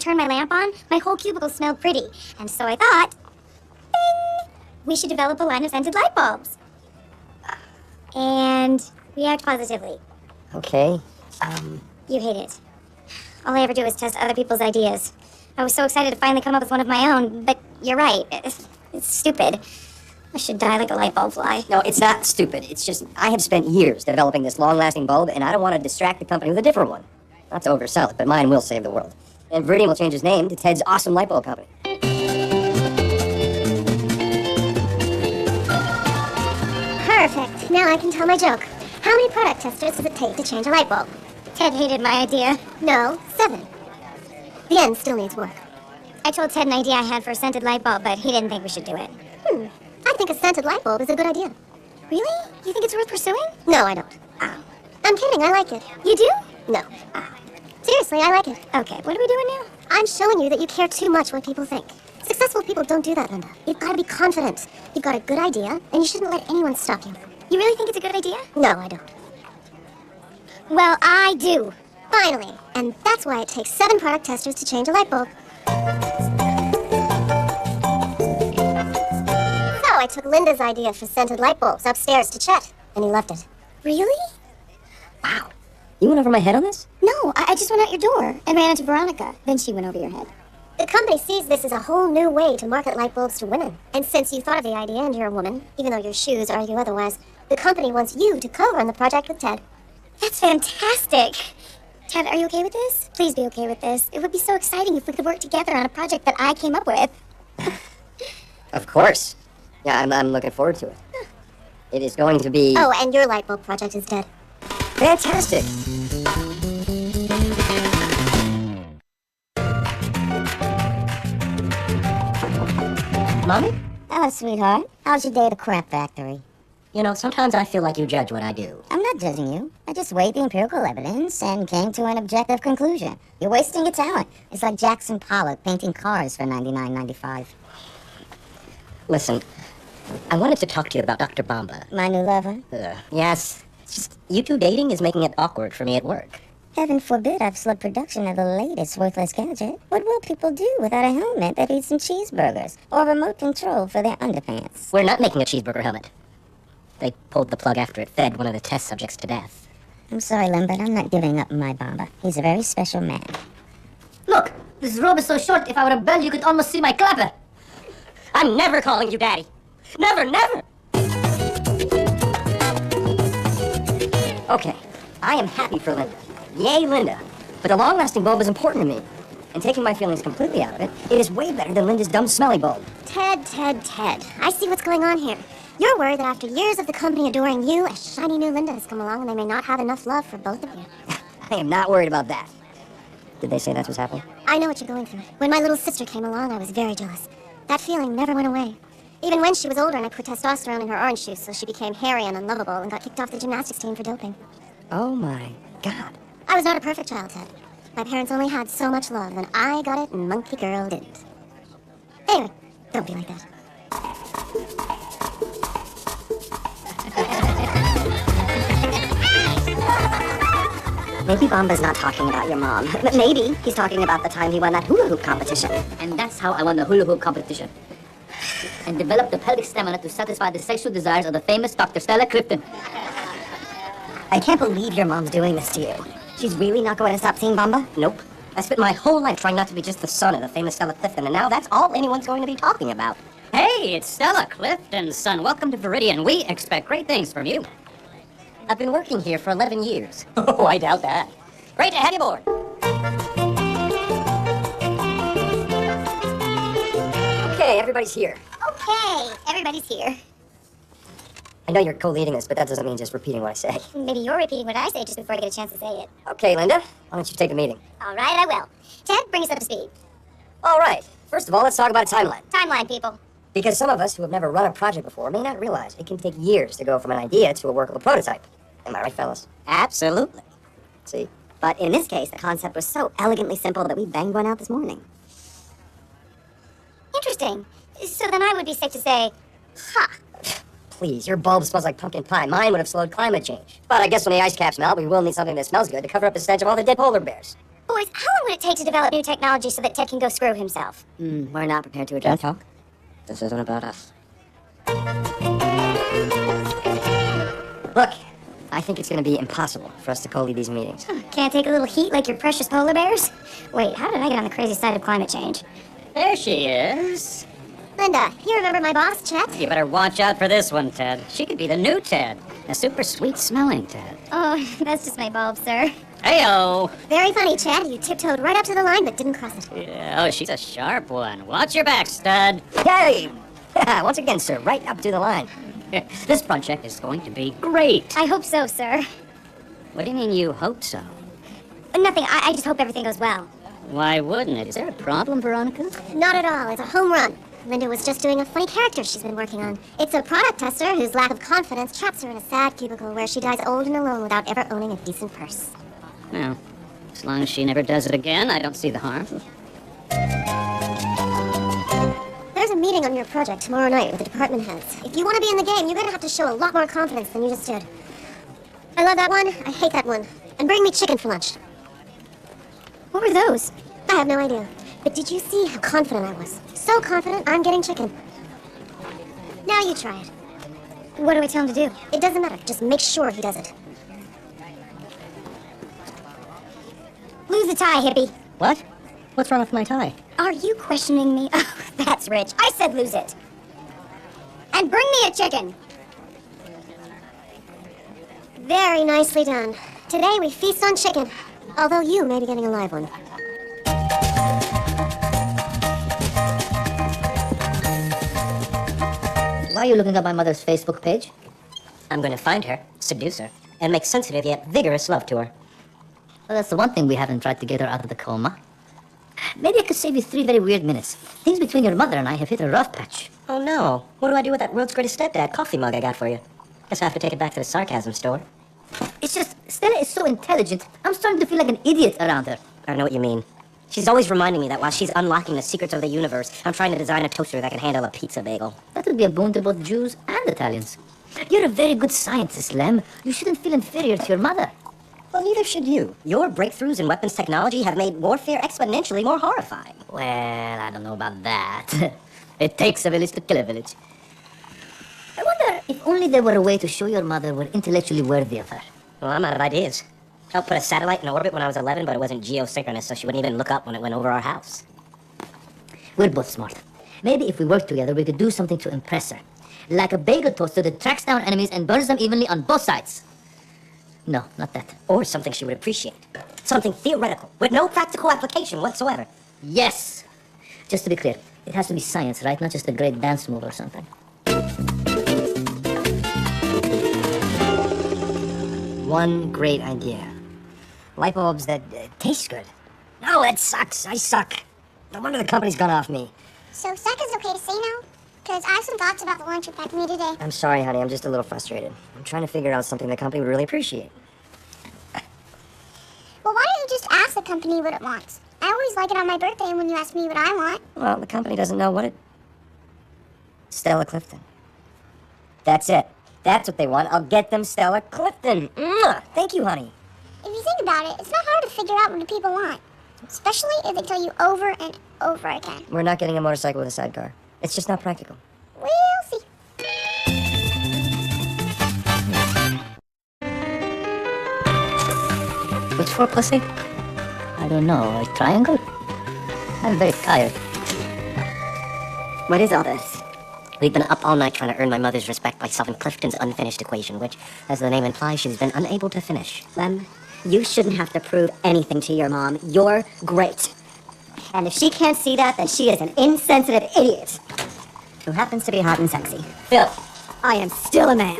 turned my lamp on, my whole cubicle smelled pretty. And so I thought, bing, we should develop a line of scented light bulbs. And react positively. Okay, You hate it. All I ever do is test other people's ideas. I was so excited to finally come up with one of my own, but you're right. It's stupid. I should die like a light bulb fly. No, it's not stupid. It's just, I have spent years developing this long-lasting bulb, and I don't want to distract the company with a different one. Not to oversell it, but mine will save the world. And Viridian will change his name to Ted's Awesome Light Bulb Company. Perfect. Now I can tell my joke. How many product testers does it take to change a light bulb? Ted hated my idea. No, 7. The end still needs work. I told Ted an idea I had for a scented light bulb, but he didn't think we should do it. I think a scented light bulb is a good idea. Really? You think it's worth pursuing? No, I don't. Oh. I'm kidding, I like it. You do? No. Seriously, I like it. Okay, what are we doing now? I'm showing you that you care too much what people think. Successful people don't do that, Linda. You've got to be confident. You've got a good idea, and you shouldn't let anyone stop you. You really think it's a good idea? No, I don't. Well, I do. Finally. And that's why it takes 7 product testers to change a light bulb. So I took Linda's idea for scented light bulbs upstairs to Chet, and he loved it. Really? Wow. You went over my head on this? No, I just went out your door and ran into Veronica. Then she went over your head. The company sees this as a whole new way to market light bulbs to women. And since you thought of the idea and you're a woman, even though your shoes argue otherwise, the company wants you to co-run the project with Ted. That's fantastic. Ted, are you okay with this? Please be okay with this. It would be so exciting if we could work together on a project that I came up with. Of course. Yeah, I'm looking forward to it. It is going to be... Oh, and your light bulb project is dead. fantastic. Mommy? Hello, sweetheart. How's your day at the crap factory? You know, sometimes I feel like you judge what I do. I'm not judging you. I just weighed the empirical evidence and came to an objective conclusion. You're wasting your talent. It's like Jackson Pollock painting cars for $99.95. Listen, I wanted to talk to you about Dr. Bamba. My new lover? Yes. It's just, you two dating is making it awkward for me at work. Heaven forbid I've slowed production of the latest worthless gadget. What will people do without a helmet that eats some cheeseburgers or remote control for their underpants? We're not making a cheeseburger helmet. They pulled the plug after it fed one of the test subjects to death. I'm sorry, Lem, but I'm not giving up my Bamba. He's a very special man. Look, this robe is so short, if I were a bell, you could almost see my clapper. I'm never calling you daddy. Never, never. Okay, I am happy for Linda. Yay, Linda. But the long-lasting bulb is important to me. And taking my feelings completely out of it, it is way better than Linda's dumb, smelly bulb. Ted. I see what's going on here. You're worried that after years of the company adoring you, a shiny new Linda has come along and they may not have enough love for both of you. I am not worried about that. Did they say that's what's happening? I know what you're going through. When my little sister came along, I was very jealous. That feeling never went away. Even when she was older and I put testosterone in her orange juice, so she became hairy and unlovable and got kicked off the gymnastics team for doping. Oh my God. I was not a perfect child, Ted. My parents only had so much love, and I got it and Monkey Girl didn't. Anyway, don't be like that. Maybe Bamba's not talking about your mom. But maybe he's talking about the time he won that hula hoop competition. And that's how I won the hula hoop competition. And developed the pelvic stamina to satisfy the sexual desires of the famous Dr. Stella Clifton. I can't believe your mom's doing this to you. She's really not going to stop seeing Bamba? Nope. I spent my whole life trying not to be just the son of the famous Stella Clifton, and now that's all anyone's going to be talking about. Hey, it's Stella Clifton, son. Welcome to Viridian. We expect great things from you. I've been working here for 11 years. Oh, I doubt that. Great to have you aboard. Okay, everybody's here. Okay, everybody's here. I know you're co-leading this, but that doesn't mean just repeating what I say. Maybe you're repeating what I say just before I get a chance to say it. Okay, Linda, why don't you take the meeting? All right, I will. Ted, bring us up to speed. All right. First of all, let's talk about a timeline. Timeline, people. Because some of us who have never run a project before may not realize it can take years to go from an idea to a workable prototype. Am I right, fellas? Absolutely. See? But in this case, the concept was so elegantly simple that we banged one out this morning. Interesting. So then I would be safe to say, ha. Please, your bulb smells like pumpkin pie. Mine would have slowed climate change. But I guess when the ice caps melt, we will need something that smells good to cover up the stench of all the dead polar bears. Boys, how long would it take to develop new technology so that Ted can go screw himself? We're not prepared to address talk. This isn't about us. Look, I think it's going to be impossible for us to co-lead these meetings. Can't take a little heat like your precious polar bears? Wait, how did I get on the crazy side of climate change? There she is. Linda, you remember my boss, Chet? You better watch out for this one, Ted. She could be the new Ted. A super sweet-smelling Ted. Oh, that's just my bulb, sir. Heyo! Very funny, Chet. You tiptoed right up to the line but didn't cross it. Yeah, oh, she's a sharp one. Watch your back, stud. Hey! Once again, sir, right up to the line. This project is going to be great. I hope so, sir. What do you mean you hope so? Nothing, I just hope everything goes well. Why wouldn't it? Is there a problem, Veronica? Not at all. It's a home run. Linda was just doing a funny character she's been working on. It's a product tester whose lack of confidence traps her in a sad cubicle where she dies old and alone without ever owning a decent purse. Well, as long as she never does it again, I don't see the harm. There's a meeting on your project tomorrow night with the department heads. If you want to be in the game, you're gonna have to show a lot more confidence than you just did. I love that one. I hate that one. And bring me chicken for lunch. What were those? I have no idea. But did you see how confident I was? So confident, I'm getting chicken. Now you try it. What do we tell him to do? It doesn't matter. Just make sure he does it. Lose the tie, hippie. What? What's wrong with my tie? Are you questioning me? Oh, that's rich. I said lose it. And bring me a chicken. Very nicely done. Today we feast on chicken. Although you may be getting a live one. Why are you looking at my mother's Facebook page? I'm going to find her, seduce her, and make sensitive yet vigorous love to her. Well, that's the one thing we haven't tried to get her out of the coma. Maybe I could save you 3 very weird minutes. Things between your mother and I have hit a rough patch. Oh no, what do I do with that world's greatest stepdad coffee mug I got for you? Guess I have to take it back to the sarcasm store. It's just, Stella is so intelligent, I'm starting to feel like an idiot around her. I know what you mean. She's always reminding me that while she's unlocking the secrets of the universe, I'm trying to design a toaster that can handle a pizza bagel. That would be a boon to both Jews and Italians. You're a very good scientist, Lem. You shouldn't feel inferior to your mother. Well, neither should you. Your breakthroughs in weapons technology have made warfare exponentially more horrifying. Well, I don't know about that. It takes a village to kill a village. I wonder if only there were a way to show your mother we're intellectually worthy of her. Well, I'm out of ideas. Helped put a satellite in orbit when I was 11, but it wasn't geosynchronous, so she wouldn't even look up when it went over our house. We're both smart. Maybe if we work together, we could do something to impress her. Like a bagel toaster that tracks down enemies and burns them evenly on both sides. No, not that. Or something she would appreciate. Something theoretical, with no practical application whatsoever. Yes! Just to be clear, it has to be science, right? Not just a great dance move or something. One great idea. Light bulbs that taste good. No, that sucks. I suck. No wonder the company's gone off me. So suck is okay to say now? Because I have some thoughts about the lunch you packed me today. I'm sorry, honey. I'm just a little frustrated. I'm trying to figure out something the company would really appreciate. Well, why don't you just ask the company what it wants? I always like it on my birthday when you ask me what I want. Well, the company doesn't know what it... Stella Clifton. That's it. That's what they want. I'll get them Stella Clifton. Mwah! Thank you, honey. If you think about it, it's not hard to figure out what the people want. Especially if they tell you over and over again. We're not getting a motorcycle with a sidecar. It's just not practical. We'll see. Which for, pussy? I don't know. A triangle? I'm very tired. What is all this? We've been up all night trying to earn my mother's respect by solving Clifton's unfinished equation, which, as the name implies, she's been unable to finish. Lem, you shouldn't have to prove anything to your mom. You're great. And if she can't see that, then she is an insensitive idiot. Who happens to be hot and sexy. Phil! I am still a man.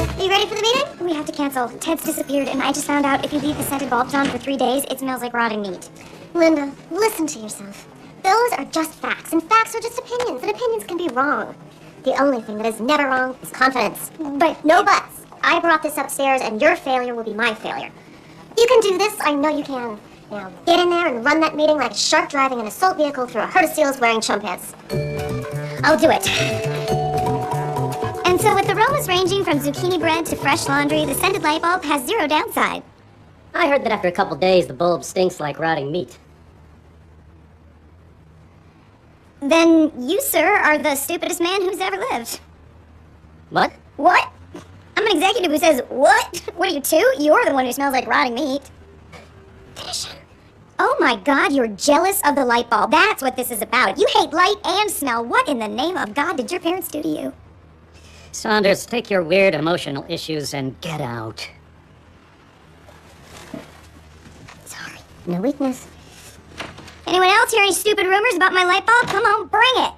Are you ready for the meeting? We have to cancel. Ted's disappeared, and I just found out if you leave the scented bulbs on for 3 days, it smells like rotting meat. Linda, listen to yourself. Those are just facts, and facts are just opinions, and opinions can be wrong. The only thing that is never wrong is confidence. But no buts. I brought this upstairs, and your failure will be my failure. You can do this. I know you can. Now get in there and run that meeting like a shark driving an assault vehicle through a herd of seals wearing chum pants. I'll do it. And so with aromas ranging from zucchini bread to fresh laundry, the scented light bulb has zero downside. I heard that after a couple days, the bulb stinks like rotting meat. Then you, sir, are the stupidest man who's ever lived. What? What? I'm an executive who says, what? What are you, two? You're the one who smells like rotting meat. Finish him. Oh my god, you're jealous of the light bulb. That's what this is about. You hate light and smell. What in the name of God did your parents do to you? Saunders, take your weird emotional issues and get out. Sorry, no weakness. Anyone else hear any stupid rumors about my light bulb? Come on, bring it.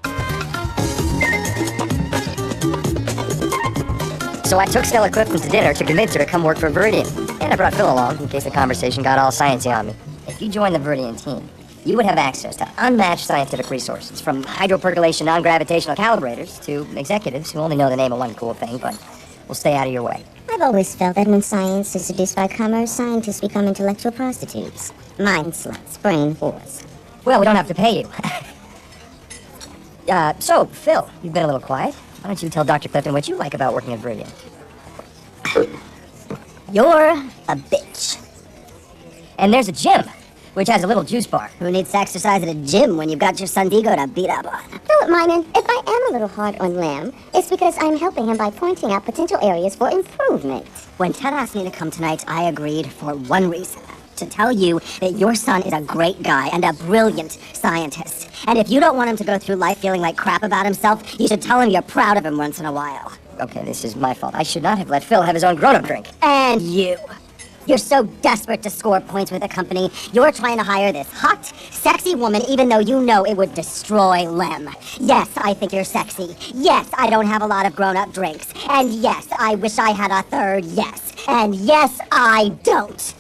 So I took Stella Clifton to dinner to convince her to come work for Viridian. And I brought Phil along in case the conversation got all sciencey on me. If you joined the Viridian team, you would have access to unmatched scientific resources, from hydropercolation non-gravitational calibrators to executives who only know the name of one cool thing, but will stay out of your way. I've always felt that when science is seduced by commerce, scientists become intellectual prostitutes. Mind sluts, brain whores. Well, we don't have to pay you. So, Phil, you've been a little quiet. Why don't you tell Dr. Clifton what you like about working at Viridian? You're a bitch. And there's a gym, which has a little juice bar. Who needs to exercise at a gym when you've got your son Diego to beat up on? Philip Myman, if I am a little hard on Lamb, it's because I'm helping him by pointing out potential areas for improvement. When Ted asked me to come tonight, I agreed for one reason. To tell you that your son is a great guy and a brilliant scientist. And if you don't want him to go through life feeling like crap about himself, you should tell him you're proud of him once in a while. Okay, this is my fault. I should not have let Phil have his own grown-up drink. And you. You're so desperate to score points with the company, you're trying to hire this hot, sexy woman even though you know it would destroy Lem. Yes, I think you're sexy. Yes, I don't have a lot of grown-up drinks. And yes, I wish I had a third yes. And yes, I don't.